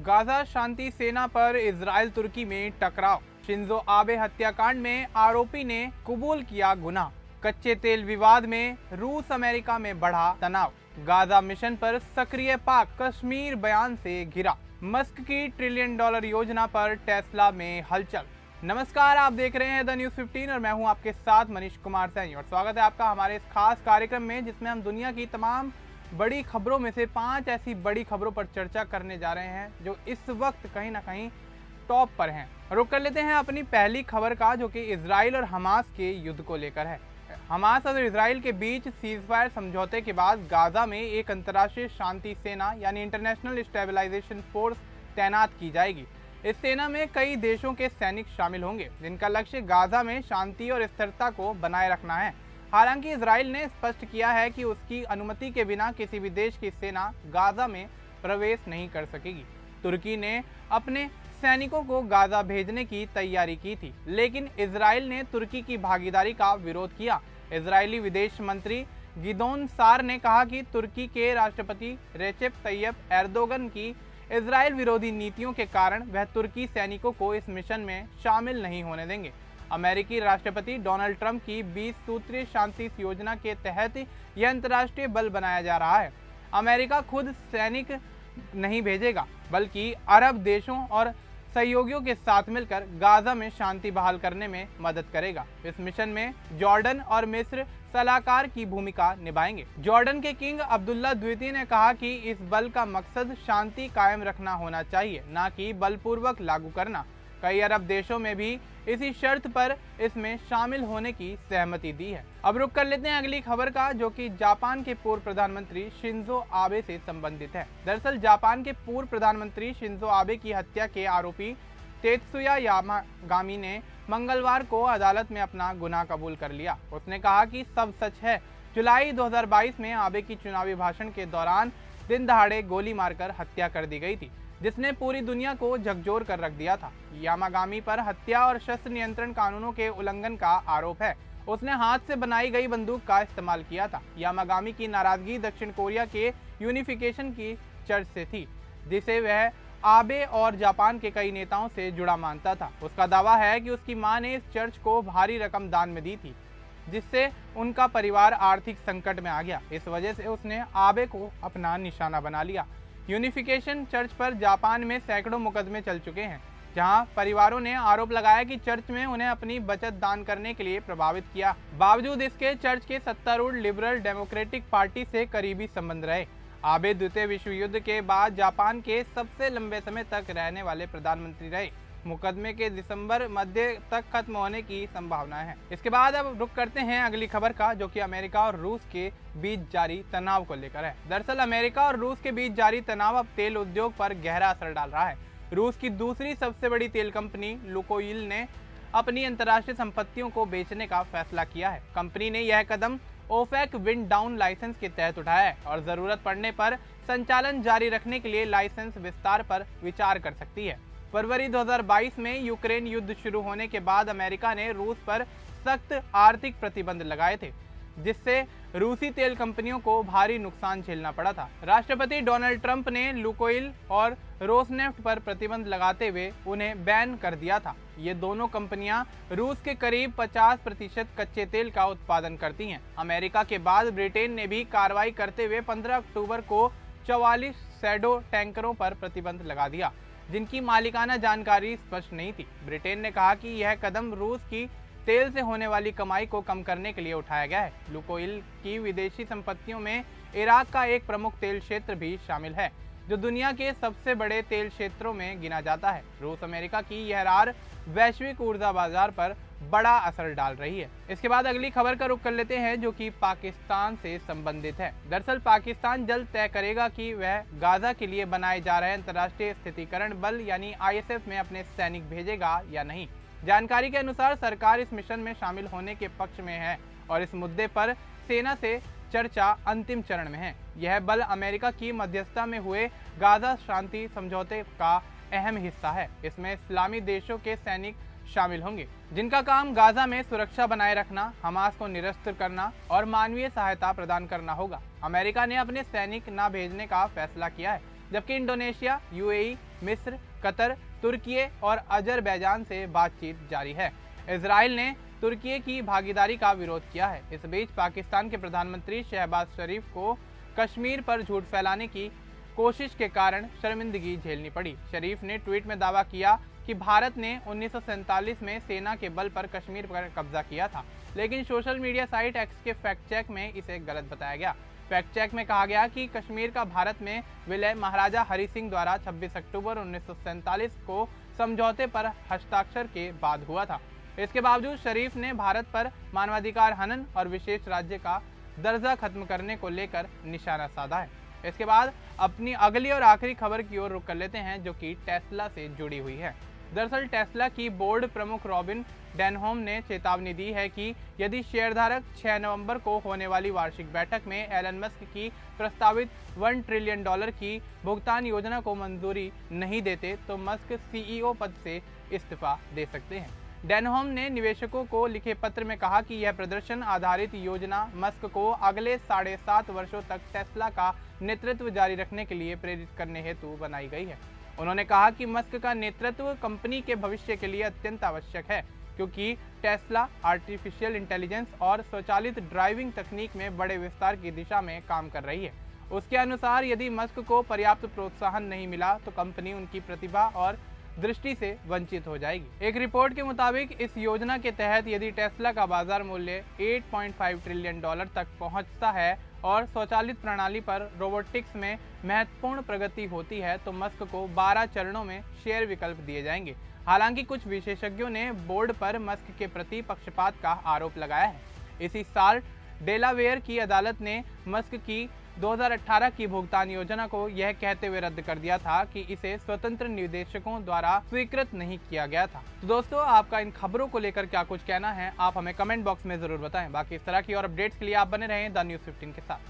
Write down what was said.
Gaza शांति सेना पर Israel तुर्की में टकराव। शिंजो आबे हत्याकांड में आरोपी ने कबूल किया गुनाह। कच्चे तेल विवाद में रूस अमेरिका में बढ़ा तनाव। गाजा मिशन पर सक्रिय पाक कश्मीर बयान से घिरा। मस्क की $1 ट्रिलियन योजना पर टेस्ला में हलचल। नमस्कार, आप देख रहे हैं द न्यूज़ 15 और मैं हूं आपके साथ मनीष कुमार सैनी और स्वागत है आपका हमारे इस खास कार्यक्रम में जिसमें हम दुनिया की तमाम बड़ी खबरों में से 5 ऐसी बड़ी खबरों पर चर्चा करने जा रहे हैं जो इस वक्त कहीं ना कहीं टॉप पर हैं। रुक कर लेते हैं अपनी पहली खबर का, जो कि इजराइल और हमास के युद्ध को लेकर है। हमास और इजराइल के बीच सीजफायर समझौते के बाद गाजा में एक अंतर्राष्ट्रीय शांति सेना यानी इंटरनेशनल स्टेबलाइजेशन फोर्स तैनात की जाएगी। इस सेना में कई देशों के सैनिक शामिल होंगे जिनका लक्ष्य गाजा में शांति और स्थिरता को बनाए रखना है। हालांकि इजराइल ने स्पष्ट किया है कि उसकी अनुमति के बिना किसी भी देश की सेना गाजा में प्रवेश नहीं कर सकेगी। तुर्की ने अपने सैनिकों को गाजा भेजने की तैयारी की थी, लेकिन इजराइल ने तुर्की की भागीदारी का विरोध किया। इजरायली विदेश मंत्री गिदोन सार ने कहा कि तुर्की के राष्ट्रपति रेसेप तैयब एर्दोगन की इजराइल विरोधी नीतियों के कारण वह तुर्की सैनिकों को इस मिशन में शामिल नहीं होने देंगे। अमेरिकी राष्ट्रपति डोनाल्ड ट्रंप की 20 सूत्रीय शांति योजना के तहत यह अंतर्राष्ट्रीय बल बनाया जा रहा है। अमेरिका खुद सैनिक नहीं भेजेगा, बल्कि अरब देशों और सहयोगियों के साथ मिलकर गाजा में शांति बहाल करने में मदद करेगा। इस मिशन में जॉर्डन और मिस्र सलाहकार की भूमिका निभाएंगे। जॉर्डन के किंग अब्दुल्ला द्वितीय ने कहा कि इस बल का मकसद शांति कायम रखना होना चाहिए, न कि बलपूर्वक लागू करना। कई अरब देशों में भी इसी शर्त पर इसमें शामिल होने की सहमति दी है। अब रुक कर लेते हैं अगली खबर का, जो कि जापान के पूर्व प्रधानमंत्री शिंजो आबे से संबंधित है। दरअसल जापान के पूर्व प्रधानमंत्री शिंजो आबे की हत्या के आरोपी तेत्सुया यामागामी ने मंगलवार को अदालत में अपना गुनाह कबूल कर लिया। उसने कहा कि सब सच है। जुलाई 2022 में आबे की चुनावी भाषण के दौरान दिन दहाड़े गोली मारकर हत्या कर दी गई थी, जिसने पूरी दुनिया को झकझोर कर रख दिया था। यामागामी पर हत्या और शस्त्र नियंत्रण कानूनों के उल्लंघन का आरोप है। उसने हाथ से बनाई गई बंदूक का इस्तेमाल किया था। यामागामी की नाराजगी दक्षिण कोरिया के यूनिफिकेशन की चर्च से थी, जिसे वह आबे और जापान के कई नेताओं से जुड़ा मानता था। उसका दावा है कि उसकी मां ने इस चर्च को भारी रकम दान में दी थी, जिससे उनका परिवार आर्थिक संकट में आ गया। इस वजह से उसने आबे को अपना निशाना बना लिया। यूनिफिकेशन चर्च पर जापान में सैकड़ों मुकदमे चल चुके हैं, जहां परिवारों ने आरोप लगाया कि चर्च में उन्हें अपनी बचत दान करने के लिए प्रभावित किया। बावजूद इसके चर्च के सत्तारूढ़ लिबरल डेमोक्रेटिक पार्टी से करीबी संबंध रहे। आबे द्वितीय विश्व युद्ध के बाद जापान के सबसे लंबे समय तक रहने वाले प्रधानमंत्री रहे। मुकदमे के दिसंबर मध्य तक खत्म होने की संभावना है। इसके बाद अब रुक करते हैं अगली खबर का, जो कि अमेरिका और रूस के बीच जारी तनाव को लेकर है। दरअसल अमेरिका और रूस के बीच जारी तनाव अब तेल उद्योग पर गहरा असर डाल रहा है। रूस की दूसरी सबसे बड़ी तेल कंपनी लुकोइल ने अपनी अंतर्राष्ट्रीय संपत्तियों को बेचने का फैसला किया है। कंपनी ने यह कदम ओफेक विंड डाउन लाइसेंस के तहत उठाया है और जरूरत पड़ने पर संचालन जारी रखने के लिए लाइसेंस विस्तार पर विचार कर सकती है। फरवरी 2022 में यूक्रेन युद्ध शुरू होने के बाद अमेरिका ने रूस पर सख्त आर्थिक प्रतिबंध लगाए थे, जिससे रूसी तेल कंपनियों को भारी नुकसान झेलना पड़ा था। राष्ट्रपति डोनाल्ड ट्रंप ने लुकोइल और रोसनेफ्ट पर प्रतिबंध लगाते हुए उन्हें बैन कर दिया था। ये दोनों कंपनियां रूस के करीब 50% कच्चे तेल का उत्पादन करती हैं। अमेरिका के बाद ब्रिटेन ने भी कार्रवाई करते हुए 15 अक्टूबर को 44 शैडो टैंकरों पर प्रतिबंध लगा दिया, जिनकी मालिकाना जानकारी स्पष्ट नहीं थी। ब्रिटेन ने कहा कि यह कदम रूस की तेल से होने वाली कमाई को कम करने के लिए उठाया गया है। लुकोइल की विदेशी संपत्तियों में इराक का एक प्रमुख तेल क्षेत्र भी शामिल है, जो दुनिया के सबसे बड़े तेल क्षेत्रों में गिना जाता है। रूस अमेरिका की यह रार वैश्विक ऊर्जा बाजार पर बड़ा असर डाल रही है। इसके बाद अगली खबर का रुख कर लेते हैं, जो कि पाकिस्तान से संबंधित है। दरअसल पाकिस्तान जल्द तय करेगा कि वह गाजा के लिए बनाए जा रहे अंतर्राष्ट्रीय स्थितिकरण बल यानी ISF में अपने सैनिक भेजेगा या नहीं। जानकारी के अनुसार सरकार इस मिशन में शामिल होने के पक्ष में है और इस मुद्दे पर सेना से चर्चा अंतिम चरण में है। यह बल अमेरिका की मध्यस्थता में हुए गाजा शांति समझौते का अहम हिस्सा है। इसमें इस्लामी देशों के सैनिक शामिल होंगे, जिनका काम गाजा में सुरक्षा बनाए रखना, हमास को निरस्त करना और मानवीय सहायता प्रदान करना होगा। अमेरिका ने अपने सैनिक न भेजने का फैसला किया है, जबकि इंडोनेशिया, यूएई, मिस्र, कतर, तुर्की और अजरबैजान से बातचीत जारी है। इजराइल ने तुर्की की भागीदारी का विरोध किया है। इस बीच पाकिस्तान के प्रधानमंत्री शहबाज शरीफ को कश्मीर पर झूठ फैलाने की कोशिश के कारण शर्मिंदगी झेलनी पड़ी। शरीफ ने ट्वीट में दावा किया कि भारत ने 1947 में सेना के बल पर कश्मीर पर कब्जा किया था, लेकिन सोशल मीडिया साइट एक्स के फैक्ट चेक में इसे गलत बताया गया। फैक्ट चेक में कहा गया कि कश्मीर का भारत में विलय महाराजा हरि सिंह द्वारा 26 अक्टूबर 1947 को समझौते पर हस्ताक्षर के बाद हुआ था। इसके बावजूद शरीफ ने भारत पर मानवाधिकार हनन और विशेष राज्य का दर्जा खत्म करने को लेकर निशाना साधा है। इसके बाद अपनी अगली और आखिरी खबर की ओर रुख कर लेते हैं, जो कि टेस्ला से जुड़ी हुई है। दरअसल टेस्ला की बोर्ड प्रमुख रॉबिन डेनहोम ने चेतावनी दी है कि यदि शेयरधारक 6 नवंबर को होने वाली वार्षिक बैठक में एलन मस्क की प्रस्तावित $1 ट्रिलियन की भुगतान योजना को मंजूरी नहीं देते तो मस्क सीईओ पद से इस्तीफा दे सकते हैं। डेनहोम ने निवेशकों को लिखे पत्र में कहा कि यह प्रदर्शन आधारित योजना मस्क को अगले 7.5 वर्षों तक टेस्ला का नेतृत्व जारी रखने के लिए प्रेरित करने हेतु बनाई गई है। उन्होंने कहा कि मस्क का नेतृत्व कंपनी के भविष्य के लिए अत्यंत आवश्यक है, क्योंकि टेस्ला आर्टिफिशियल इंटेलिजेंस और स्वचालित ड्राइविंग तकनीक में बड़े विस्तार की दिशा में काम कर रही है। उसके अनुसार यदि मस्क को पर्याप्त प्रोत्साहन नहीं मिला तो कंपनी उनकी प्रतिभा और दृष्टि से वंचित हो जाएगी। एक रिपोर्ट के मुताबिक इस योजना के तहत यदि टेस्ला का बाजार मूल्य $8.5 ट्रिलियन तक पहुंचता है और स्वचालित प्रणाली पर रोबोटिक्स में महत्वपूर्ण प्रगति होती है तो मस्क को 12 चरणों में शेयर विकल्प दिए जाएंगे। हालांकि कुछ विशेषज्ञों ने बोर्ड पर मस्क के प्रति पक्षपात का आरोप लगाया है। इसी साल डेलावेयर की अदालत ने मस्क की 2018 की भुगतान योजना को यह कहते हुए रद्द कर दिया था कि इसे स्वतंत्र निदेशकों द्वारा स्वीकृत नहीं किया गया था। तो दोस्तों, आपका इन खबरों को लेकर क्या कुछ कहना है, आप हमें कमेंट बॉक्स में जरूर बताएं। बाकी इस तरह की और अपडेट्स के लिए आप बने रहें द न्यूज़ 15 के साथ।